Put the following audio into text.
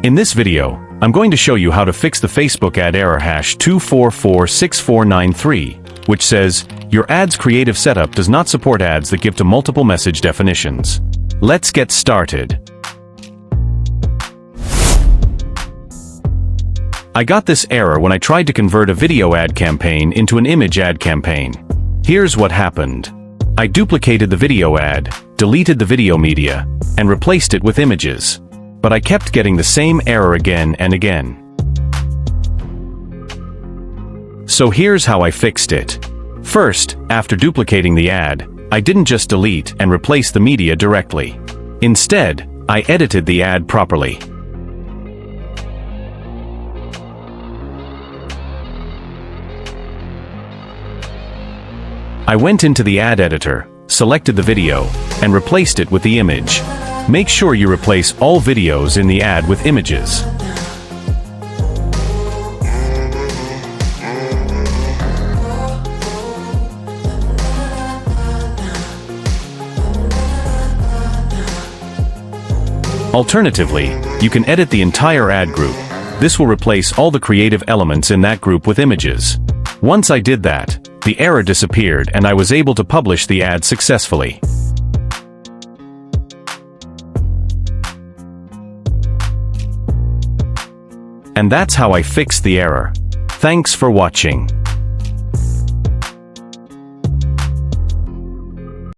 In this video, I'm going to show you how to fix the Facebook ad error hash 2446493, which says, your ad's creative setup does not support ads that give to multiple message definitions. Let's get started. I got this error when I tried to convert a video ad campaign into an image ad campaign. Here's what happened. I duplicated the video ad, deleted the video media, and replaced it with images. But I kept getting the same error again and again. So here's how I fixed it. First, after duplicating the ad, I didn't just delete and replace the media directly. Instead, I edited the ad properly. I went into the ad editor, selected the video, and replaced it with the image. Make sure you replace all videos in the ad with images. Alternatively, you can edit the entire ad group. This will replace all the creative elements in that group with images. Once I did that, the error disappeared and I was able to publish the ad successfully. And that's how I fixed the error. Thanks for watching.